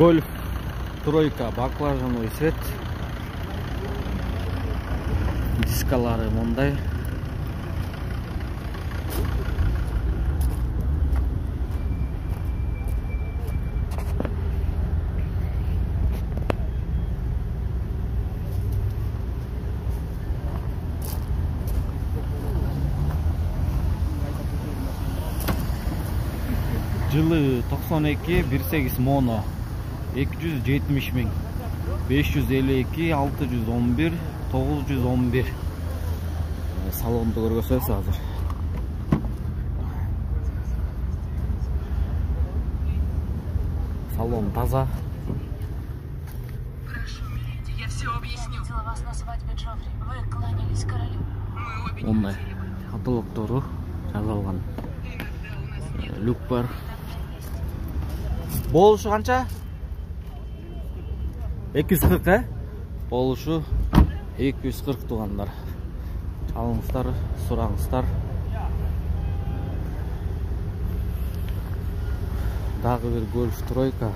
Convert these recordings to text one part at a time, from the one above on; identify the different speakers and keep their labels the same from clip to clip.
Speaker 1: Golf тройка, баклажановый цвет. Дискалары мындай. Жылы 92 18 моно 270 миң 552 611 911 салонду көргөзөбүз азыр. Салон таза.
Speaker 2: Прошу, миледи, я все объясню. Я видела вас на свадьбе Джоффри. Вы кланялись королю. Мы обе
Speaker 1: Ондай каталогдору жазылган. Люк бар. Болушу канча? 240, болушу 240 тугандар. Чалыңыздар, сураңыздар. Дагы бир гольф тройка.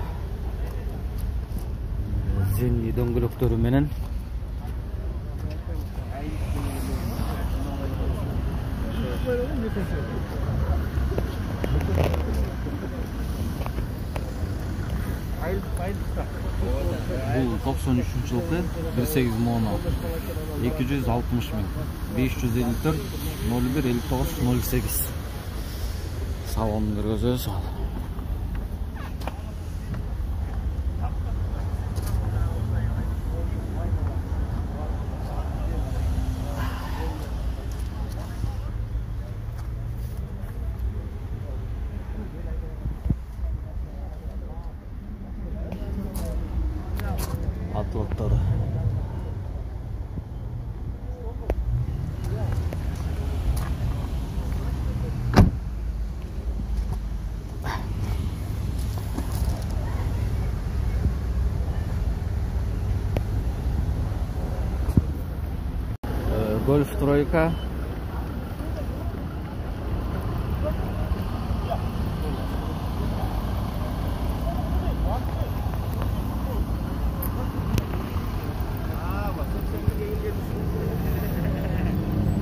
Speaker 1: Зенли дөңгөлөктөрү менен. Бул 93 жылкы 18 моно 260 миң 554 01 59 08 салонун көргөзөбүз. Атлоттары. Гольф тройка.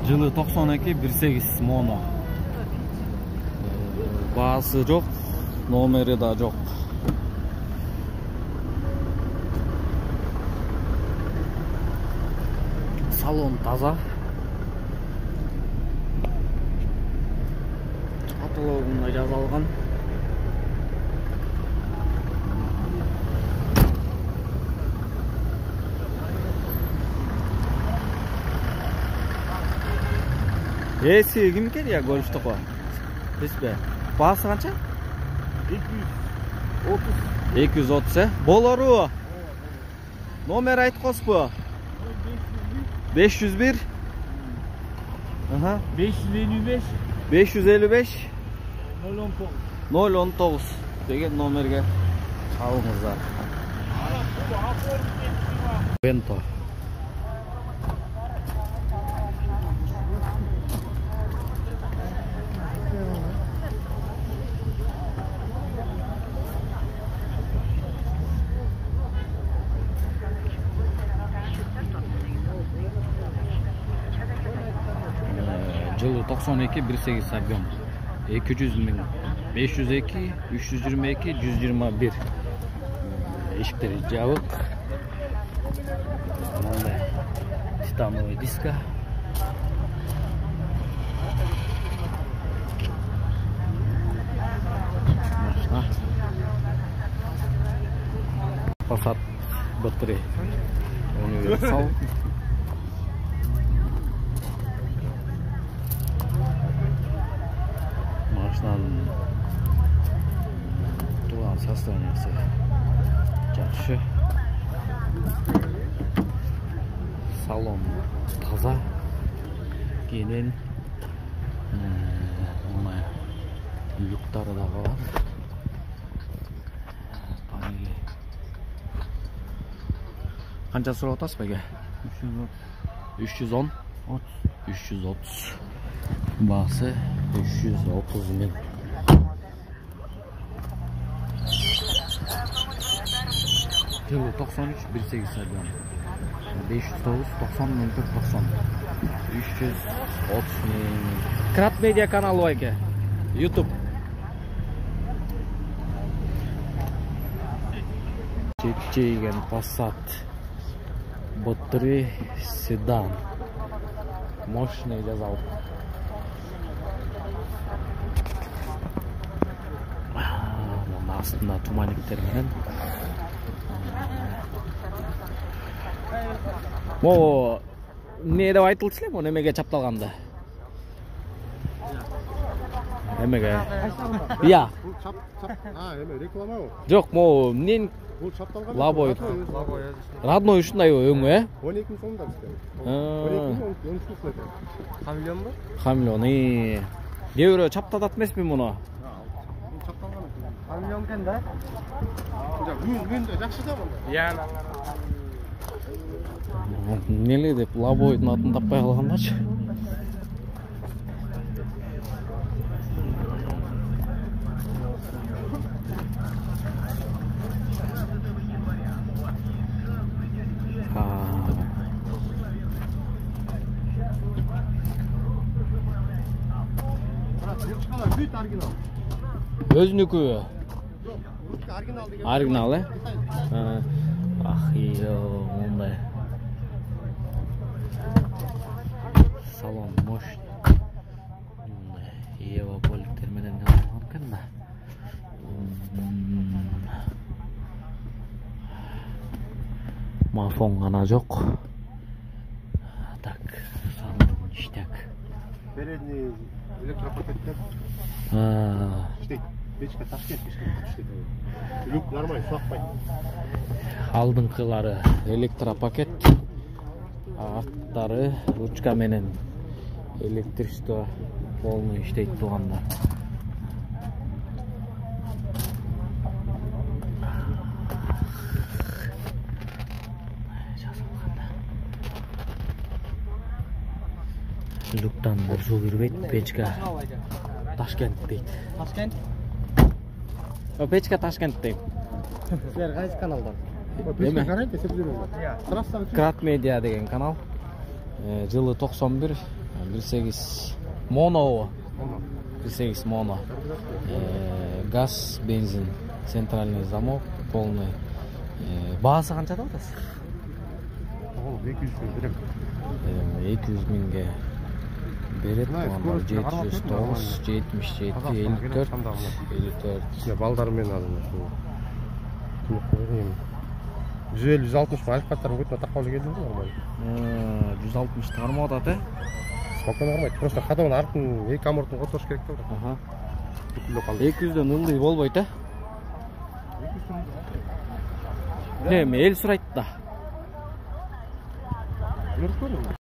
Speaker 1: Жылы 92 18 моно. Баасы жок, номери да жок. Салон таза. Каталогунда жазылган. Эси кимке я гольфту ко? Эспе. Баасы канча? 230. 230, болору. Номер айткозбу? 501. Aha.
Speaker 3: 555
Speaker 1: 555
Speaker 3: 019
Speaker 1: 019 деген номерге чалыңыздар. Бенто. Жылы 92 18 объем 200 миң 502 322 121 эшиктери жабык. Мындай титановый диска. Машина Passat B3 универсал. Машинанын турган состояниясы жакшы. Салон таза. Кенен люктары да бар. Канча сурап атасыз беге? 310. 330. Баасы 330 миң. Жылы 93 18 сайлан. 509 90 04 90. 330 Крат медиа каналы байке. YouTube. Чейген Passat. Батарея седан. Мощный жазал. Астында туманниктер менен. Мо не деп айтылды силер, мо немеге чапталганда? Немеге? Я.
Speaker 4: Эме реклама бу.
Speaker 1: Жок, мо эмнен
Speaker 4: Бул чапталган.
Speaker 1: Лабой. Родной ушундай өңү,
Speaker 4: 12 миң сомдон бизде. 12 миң 13 миң. Хамелеонбу?
Speaker 1: Хамелеон. Кээ бирөө чаптатат эмеспи муну?
Speaker 4: Чапталган. Хамелеон экен да. Жүз жакшы да бул. Я.
Speaker 1: Неле деп Лабойдун атын таппай калгандарчы. Өзүнүкү. Оригинал, Ах, мындай. Салон мощный. Ева поликтер менен алган экен да. Мафон гана жок. Так, салон иштек.
Speaker 4: Передний электропакеттер. Иштейт. Печка Ташкент иштейт. Люк нормально, суакпайт.
Speaker 1: Алдыңкылары электропакет, арттары ручка менен электричество полный иштейт турганда. Люктан суу кирбейт, печка Ташкент дейт.
Speaker 3: Ташкент?
Speaker 1: Печка Ташкент дейт.
Speaker 3: Силер кайсы каналдан?
Speaker 4: Печка карайт, эсеп жүрөм.
Speaker 1: Крат медиа деген канал. Жылы 91 18 моно. 18 моно. Газ, бензин, центральный замок, полный. Баасы канча да атасыз?
Speaker 4: 200 миң берем.
Speaker 1: 200 миңге берет. 709, 77, 54, 54.
Speaker 4: Балдарым мен алдым. 150-160 миң алифаттарын көтүнө таккалы келдим да.
Speaker 1: 160 тармак атат,
Speaker 4: Спокойно кармайт. Просто ходовун артын эки амортун которуш керек да.
Speaker 1: Аха. 200дөн ылдый болбойт, Эми эл сурайт да.
Speaker 4: Көрүп көрдүм.